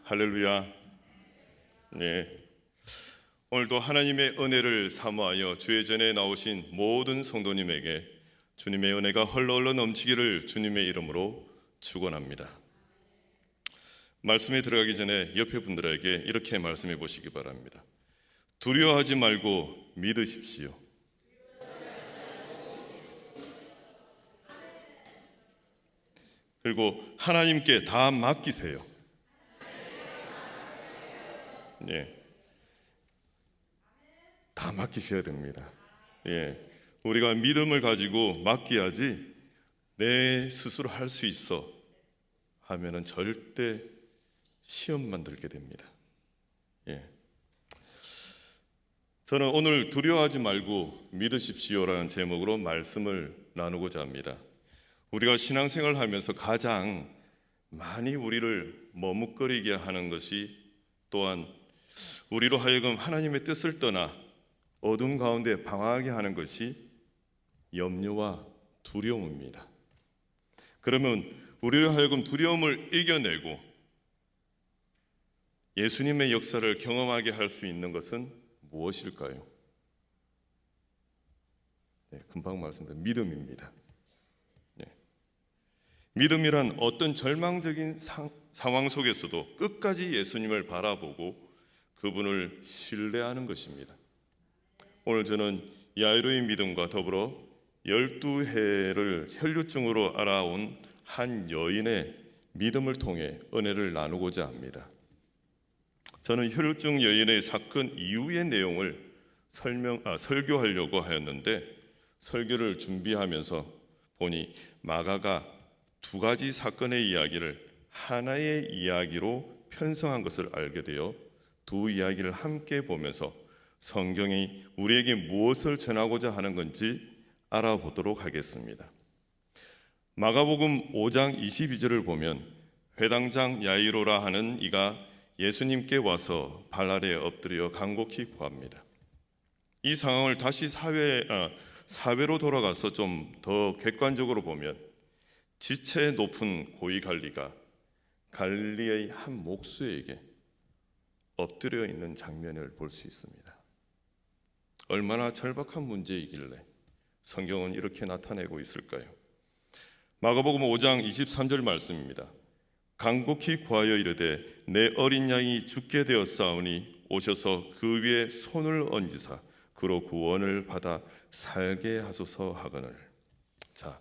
할렐루야. 네. 오늘도 하나님의 은혜를 사모하여 주의 전에 나오신 모든 성도님에게 주님의 은혜가 헐렁헐렁 넘치기를 주님의 이름으로 축원합니다. 말씀에 들어가기 전에 옆에 분들에게 이렇게 말씀해 보시기 바랍니다. 두려워하지 말고 믿으십시오. 그리고 하나님께 다 맡기세요. 예, 다 맡기셔야 됩니다. 예, 우리가 믿음을 가지고 맡겨야지 내 스스로 할 수 있어 하면은 절대 시험만 들게 됩니다. 예, 저는 오늘 두려워하지 말고 믿으십시오라는 제목으로 말씀을 나누고자 합니다. 우리가 신앙생활을 하면서 가장 많이 우리를 머뭇거리게 하는 것이 또한 우리로 하여금 하나님의 뜻을 떠나 어둠 가운데 방황하게 하는 것이 염려와 두려움입니다. 그러면 우리로 하여금 두려움을 이겨내고 예수님의 역사를 경험하게 할 수 있는 것은 무엇일까요? 네, 금방 말씀드린 믿음입니다. 네. 믿음이란 어떤 절망적인 상황 속에서도 끝까지 예수님을 바라보고 그분을 신뢰하는 것입니다. 오늘 저는 야이로의 믿음과 더불어 12해를 혈류증으로 알아온 한 여인의 믿음을 통해 은혜를 나누고자 합니다. 저는 혈류증 여인의 사건 이후의 내용을 설교하려고 하였는데 설교를 준비하면서 보니 마가가 두 가지 사건의 이야기를 하나의 이야기로 편성한 것을 알게 되어 두 이야기를 함께 보면서 성경이 우리에게 무엇을 전하고자 하는 건지 알아보도록 하겠습니다. 마가복음 5장 22절을 보면 회당장 야이로라 하는 이가 예수님께 와서 발 아래에 엎드려 간곡히 구합니다. 이 상황을 다시 사회로 돌아가서 좀 더 객관적으로 보면 지체 높은 고위 관리가 갈릴리의 한 목수에게 엎드려 있는 장면을 볼 수 있습니다. 얼마나 절박한 문제이길래 성경은 이렇게 나타내고 있을까요? 마가복음 5장 23절 말씀입니다. 간곡히 구하여 이르되 내 어린 양이 죽게 되었사오니 오셔서 그 위에 손을 얹으사 그로 구원을 받아 살게 하소서 하거늘. 자,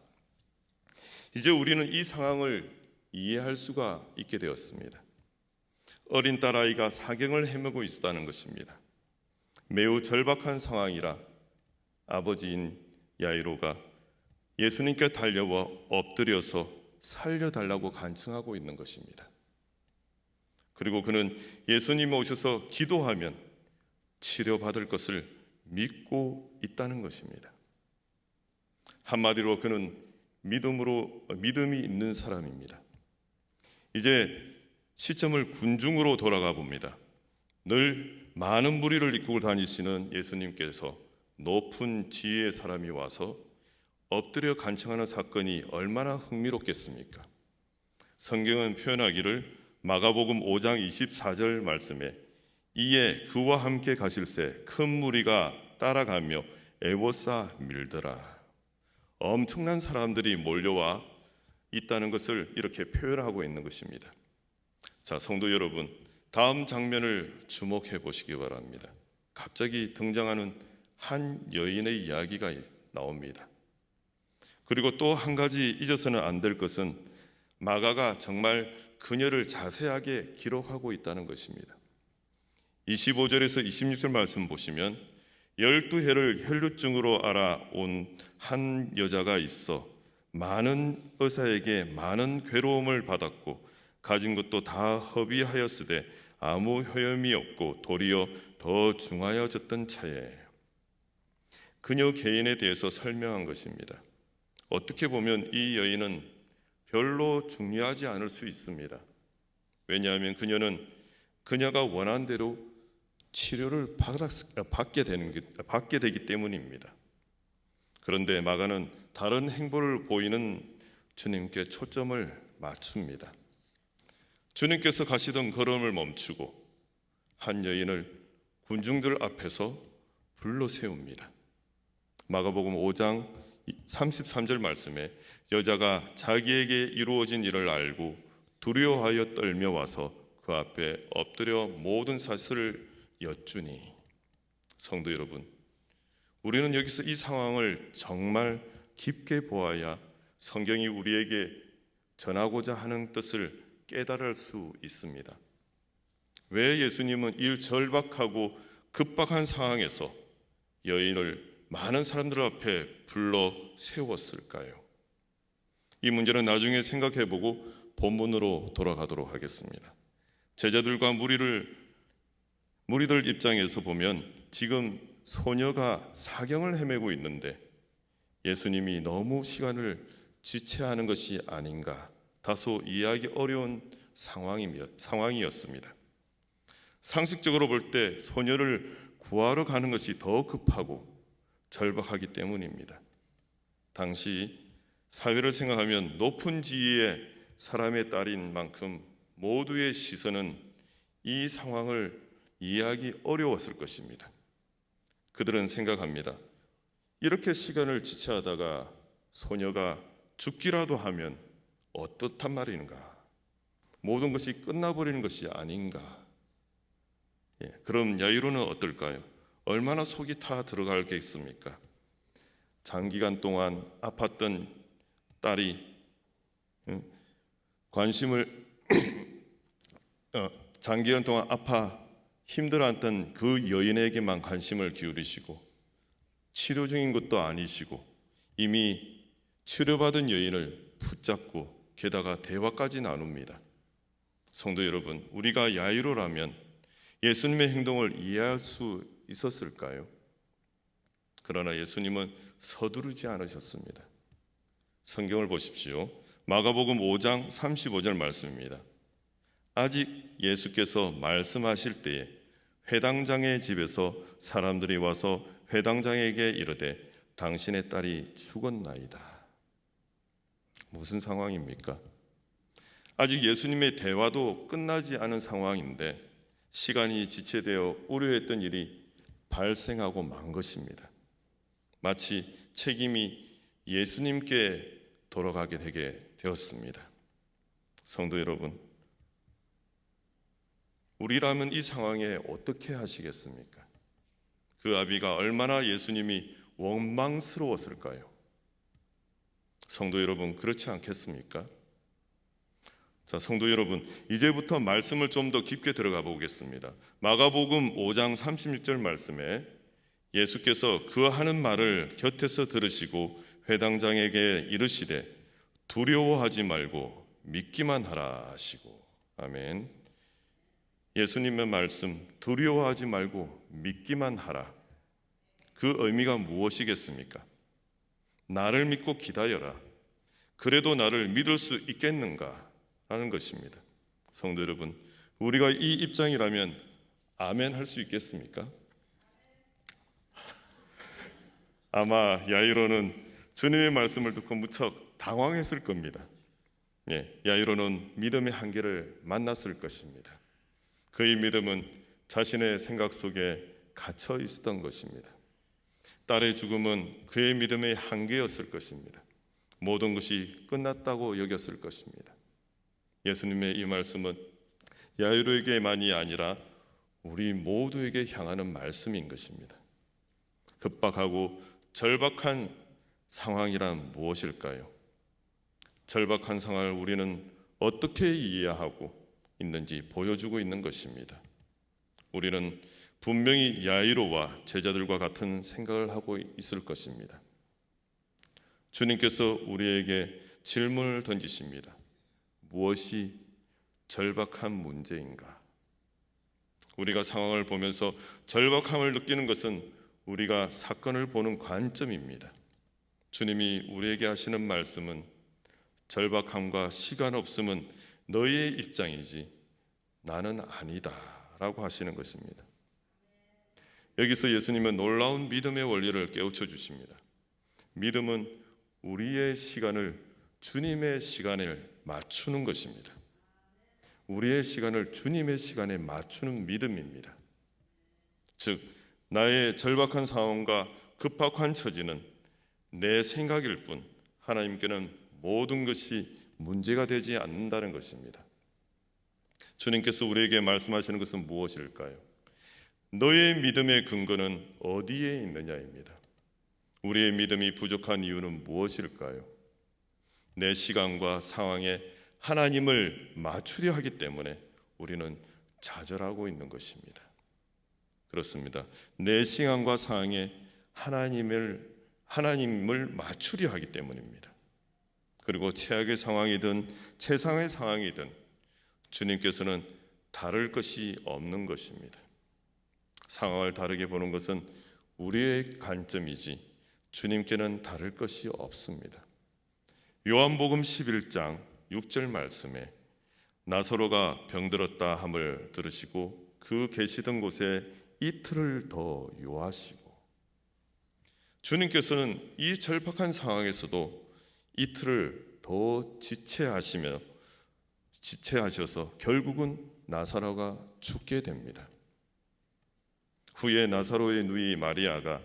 이제 우리는 이 상황을 이해할 수가 있게 되었습니다. 어린 딸아이가 사경을 헤매고 있었다는 것입니다. 매우 절박한 상황이라 아버지인 야이로가 예수님께 달려와 엎드려서 살려달라고 간청하고 있는 것입니다. 그리고 그는 예수님이 오셔서 기도하면 치료받을 것을 믿고 있다는 것입니다. 한마디로 그는 믿음이 있는 사람입니다. 이제 시점을 군중으로 돌아가 봅니다. 늘 많은 무리를 이끌고 다니시는 예수님께서 높은 지위의 사람이 와서 엎드려 간청하는 사건이 얼마나 흥미롭겠습니까? 성경은 표현하기를 마가복음 5장 24절 말씀에 이에 그와 함께 가실새 큰 무리가 따라가며 애워싸 밀더라. 엄청난 사람들이 몰려와 있다는 것을 이렇게 표현하고 있는 것입니다. 자, 성도 여러분, 다음 장면을 주목해 보시기 바랍니다. 갑자기 등장하는 한 여인의 이야기가 나옵니다. 그리고 또 한 가지 잊어서는 안 될 것은 마가가 정말 그녀를 자세하게 기록하고 있다는 것입니다. 25절에서 26절 말씀 보시면 12해를 혈류증으로 알아온 한 여자가 있어 많은 의사에게 많은 괴로움을 받았고 가진 것도 다 허비하였으되 아무 효험이 없고 도리어 더 중하여졌던 차에 그녀 개인에 대해서 설명한 것입니다. 어떻게 보면 이 여인은 별로 중요하지 않을 수 있습니다. 왜냐하면 그녀는 그녀가 원한 대로 치료를 받게 되기 때문입니다. 그런데 마가는 다른 행보를 보이는 주님께 초점을 맞춥니다. 주님께서 가시던 걸음을 멈추고 한 여인을 군중들 앞에서 불러 세웁니다. 마가복음 5장 33절 말씀에 여자가 자기에게 이루어진 일을 알고 두려워하여 떨며 와서 그 앞에 엎드려 모든 사실을 여쭈니. 성도 여러분, 우리는 여기서 이 상황을 정말 깊게 보아야 성경이 우리에게 전하고자 하는 뜻을 깨달을 수 있습니다. 왜 예수님은 이 절박하고 급박한 상황에서 여인을 많은 사람들 앞에 불러 세웠을까요? 이 문제는 나중에 생각해보고 본문으로 돌아가도록 하겠습니다. 제자들과 무리들 입장에서 보면 지금 소녀가 사경을 헤매고 있는데 예수님이 너무 시간을 지체하는 것이 아닌가, 다소 이해하기 어려운 상황이었습니다. 상식적으로 볼 때 소녀를 구하러 가는 것이 더 급하고 절박하기 때문입니다. 당시 사회를 생각하면 높은 지위의 사람의 딸인 만큼 모두의 시선은 이 상황을 이해하기 어려웠을 것입니다. 그들은 생각합니다. 이렇게 시간을 지체하다가 소녀가 죽기라도 하면 어떻단 말인가? 모든 것이 끝나버리는 것이 아닌가? 그럼 야이로는 어떨까요? 얼마나 속이 타 들어갈겠습니까? 장기간 동안 아팠던 딸이 장기간 동안 아파 힘들어했던 그 여인에게만 관심을 기울이시고 치료 중인 것도 아니시고 이미 치료받은 여인을 붙잡고 게다가 대화까지 나눕니다. 성도 여러분, 우리가 야이로라면 예수님의 행동을 이해할 수 있었을까요? 그러나 예수님은 서두르지 않으셨습니다. 성경을 보십시오. 마가복음 5장 35절 말씀입니다. 아직 예수께서 말씀하실 때에 회당장의 집에서 사람들이 와서 회당장에게 이르되 당신의 딸이 죽었나이다. 무슨 상황입니까? 아직 예수님의 대화도 끝나지 않은 상황인데 시간이 지체되어 우려했던 일이 발생하고 만 것입니다. 마치 책임이 예수님께 돌아가게 되게 되었습니다. 성도 여러분, 우리라면 이 상황에 어떻게 하시겠습니까? 그 아비가 얼마나 예수님이 원망스러웠을까요? 성도 여러분, 그렇지 않겠습니까? 자, 성도 여러분, 이제부터 말씀을 좀 더 깊게 들어가 보겠습니다. 마가복음 5장 36절 말씀에 예수께서 그 하는 말을 곁에서 들으시고 회당장에게 이르시되 두려워하지 말고 믿기만 하라 하시고. 아멘. 예수님의 말씀, 두려워하지 말고 믿기만 하라. 그 의미가 무엇이겠습니까? 나를 믿고 기다려라. 그래도 나를 믿을 수 있겠는가 하는 것입니다. 성도 여러분, 우리가 이 입장이라면 아멘 할 수 있겠습니까? 아마 야이로는 주님의 말씀을 듣고 무척 당황했을 겁니다. 야이로는 믿음의 한계를 만났을 것입니다. 그의 믿음은 자신의 생각 속에 갇혀 있었던 것입니다. 딸의 죽음은 그의 믿음의 한계였을 것입니다. 모든 것이 끝났다고 여겼을 것입니다. 예수님의 이 말씀은 야이로에게만이 아니라 우리 모두에게 향하는 말씀인 것입니다. 급박하고 절박한 상황이란 무엇일까요? 절박한 상황을 우리는 어떻게 이해하고 있는지 보여주고 있는 것입니다. 우리는 분명히 야이로와 제자들과 같은 생각을 하고 있을 것입니다. 주님께서 우리에게 질문을 던지십니다. 무엇이 절박한 문제인가? 우리가 상황을 보면서 절박함을 느끼는 것은 우리가 사건을 보는 관점입니다. 주님이 우리에게 하시는 말씀은 절박함과 시간 없음은 너희의 입장이지 나는 아니다 라고 하시는 것입니다. 여기서 예수님은 놀라운 믿음의 원리를 깨우쳐 주십니다. 믿음은 우리의 시간을 주님의 시간에 맞추는 것입니다. 우리의 시간을 주님의 시간에 맞추는 믿음입니다. 즉, 나의 절박한 상황과 급박한 처지는 내 생각일 뿐 하나님께는 모든 것이 문제가 되지 않는다는 것입니다. 주님께서 우리에게 말씀하시는 것은 무엇일까요? 너의 믿음의 근거는 어디에 있느냐입니다. 우리의 믿음이 부족한 이유는 무엇일까요? 내 시간과 상황에 하나님을 맞추려 하기 때문에 우리는 좌절하고 있는 것입니다. 그렇습니다. 내 시간과 상황에 하나님을 맞추려 하기 때문입니다. 그리고 최악의 상황이든 최상의 상황이든 주님께서는 다를 것이 없는 것입니다. 상황을 다르게 보는 것은 우리의 관점이지 주님께는 다를 것이 없습니다. 요한복음 11장 6절 말씀에 나사로가 병들었다 함을 들으시고 그 계시던 곳에 이틀을 더 요하시고, 주님께서는 이 절박한 상황에서도 이틀을 더 지체하셔서 결국은 나사로가 죽게 됩니다. 후에 나사로의 누이 마리아가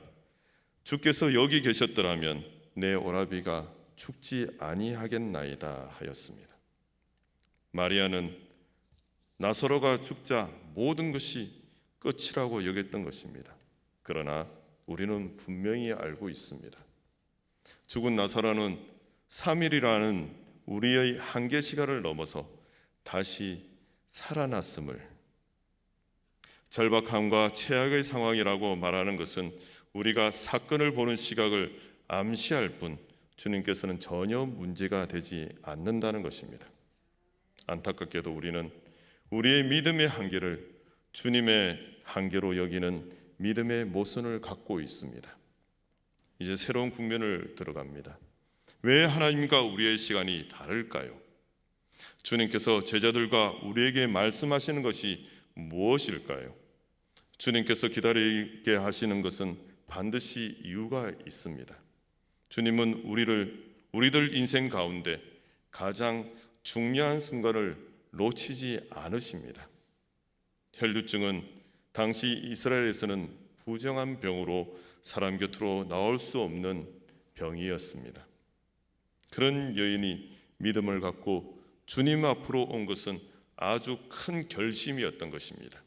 주께서 여기 계셨더라면 내 오라비가 죽지 아니하겠나이다 하였습니다. 마리아는 나사로가 죽자 모든 것이 끝이라고 여겼던 것입니다. 그러나 우리는 분명히 알고 있습니다. 죽은 나사로는 3일이라는 우리의 한계 시간을 넘어서 다시 살아났음을, 절박함과 최악의 상황이라고 말하는 것은 우리가 사건을 보는 시각을 암시할 뿐 주님께서는 전혀 문제가 되지 않는다는 것입니다. 안타깝게도 우리는 우리의 믿음의 한계를 주님의 한계로 여기는 믿음의 모순을 갖고 있습니다. 이제 새로운 국면을 들어갑니다. 왜 하나님과 우리의 시간이 다를까요? 주님께서 제자들과 우리에게 말씀하시는 것이 무엇일까요? 주님께서 기다리게 하시는 것은 반드시 이유가 있습니다. 주님은 우리들 인생 가운데 가장 중요한 순간을 놓치지 않으십니다. 혈류증은 당시 이스라엘에서는 부정한 병으로 사람 곁으로 나올 수 없는 병이었습니다. 그런 여인이 믿음을 갖고 주님 앞으로 온 것은 아주 큰 결심이었던 것입니다.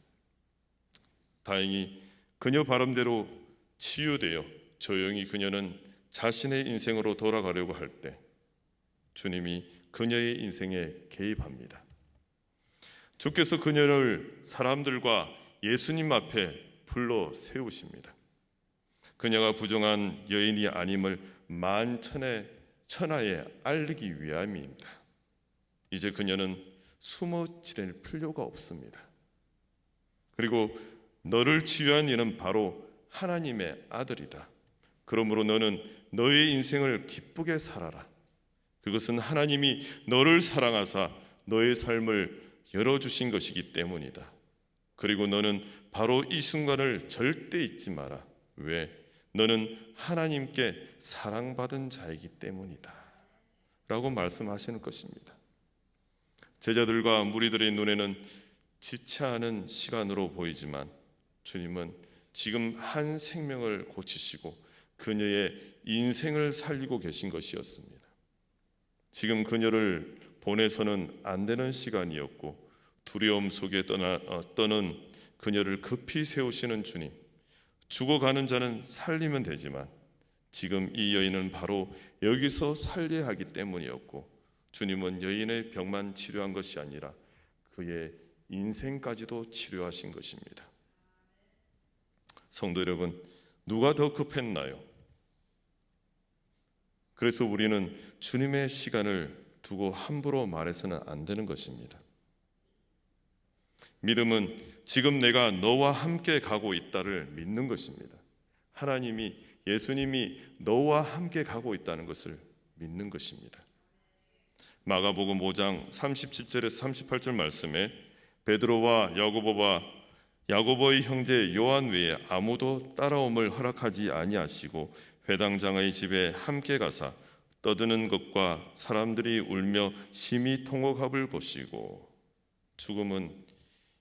다행히 그녀 바람대로 치유되어 조용히 그녀는 자신의 인생으로 돌아가려고 할 때 주님이 그녀의 인생에 개입합니다. 주께서 그녀를 사람들과 예수님 앞에 불러 세우십니다. 그녀가 부정한 여인이 아님을 만천하에 알리기 위함입니다. 이제 그녀는 숨어 지낼 필요가 없습니다. 그리고 너를 치유한 이는 바로 하나님의 아들이다. 그러므로 너는 너의 인생을 기쁘게 살아라. 그것은 하나님이 너를 사랑하사 너의 삶을 열어주신 것이기 때문이다. 그리고 너는 바로 이 순간을 절대 잊지 마라. 왜? 너는 하나님께 사랑받은 자이기 때문이다 라고 말씀하시는 것입니다. 제자들과 무리들의 눈에는 지체하는 시간으로 보이지만 주님은 지금 한 생명을 고치시고 그녀의 인생을 살리고 계신 것이었습니다. 지금 그녀를 보내서는 안 되는 시간이었고 두려움 속에 떠는 그녀를 급히 세우시는 주님. 죽어가는 자는 살리면 되지만 지금 이 여인은 바로 여기서 살려야 하기 때문이었고 주님은 여인의 병만 치료한 것이 아니라 그의 인생까지도 치료하신 것입니다. 성도 여러분, 누가 더 급했나요? 그래서 우리는 주님의 시간을 두고 함부로 말해서는 안 되는 것입니다. 믿음은 지금 내가 너와 함께 가고 있다를 믿는 것입니다. 하나님이, 예수님이 너와 함께 가고 있다는 것을 믿는 것입니다. 마가복음 5장 37절에서 38절 말씀에 베드로와 야고보의 형제 요한 외에 아무도 따라옴을 허락하지 아니하시고 회당장의 집에 함께 가사 떠드는 것과 사람들이 울며 심히 통곡함을 보시고, 죽음은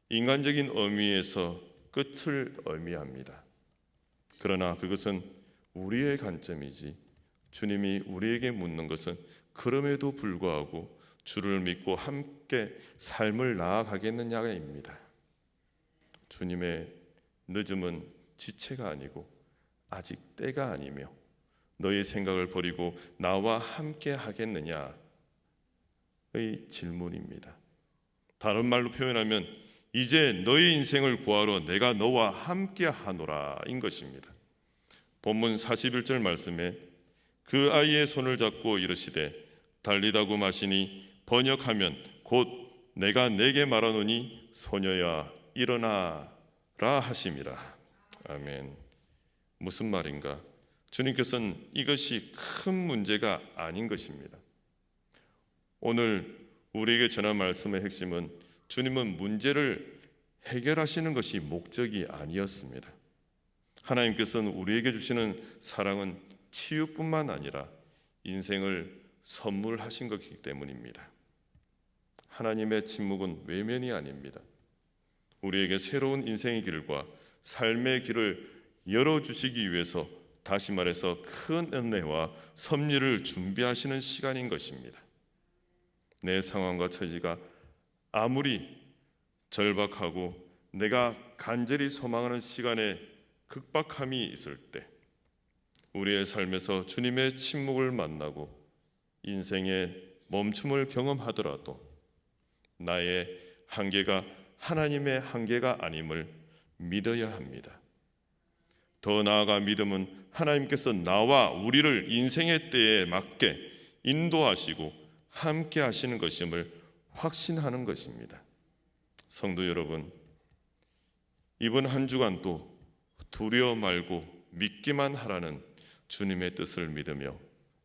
인간적인 의미에서 끝을 의미합니다. 그러나 그것은 우리의 관점이지 주님이 우리에게 묻는 것은 그럼에도 불구하고 주를 믿고 함께 삶을 나아가겠느냐입니다. 주님의 늦음은 지체가 아니고 아직 때가 아니며 너의 생각을 버리고 나와 함께 하겠느냐의 질문입니다. 다른 말로 표현하면 이제 너의 인생을 구하러 내가 너와 함께 하노라인 것입니다. 본문 41절 말씀에 그 아이의 손을 잡고 이르시되 달리다고 마시니 번역하면 곧 내가 내게 말하노니 소녀야 일어나라 하심이라. 아멘. 무슨 말인가? 주님께서는 이것이 큰 문제가 아닌 것입니다. 오늘 우리에게 전한 말씀의 핵심은 주님은 문제를 해결하시는 것이 목적이 아니었습니다. 하나님께서는 우리에게 주시는 사랑은 치유뿐만 아니라 인생을 선물하신 것이기 때문입니다. 하나님의 침묵은 외면이 아닙니다. 우리에게 새로운 인생의 길과 삶의 길을 열어주시기 위해서 다시 말해서 큰 은혜와 섭리를 준비하시는 시간인 것입니다. 내 상황과 처지가 아무리 절박하고 내가 간절히 소망하는 시간에 극박함이 있을 때 우리의 삶에서 주님의 침묵을 만나고 인생의 멈춤을 경험하더라도 나의 한계가 하나님의 한계가 아님을 믿어야 합니다. 더 나아가 믿음은 하나님께서 나와 우리를 인생의 때에 맞게 인도하시고 함께 하시는 것임을 확신하는 것입니다. 성도 여러분, 이번 한 주간도 두려워 말고 믿기만 하라는 주님의 뜻을 믿으며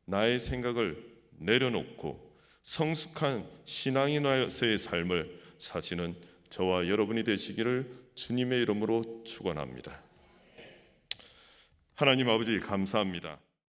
나의 생각을 내려놓고 성숙한 신앙인으로서의 삶을 사시는 저와 여러분이 되시기를 주님의 이름으로 축원합니다. 하나님 아버지 감사합니다.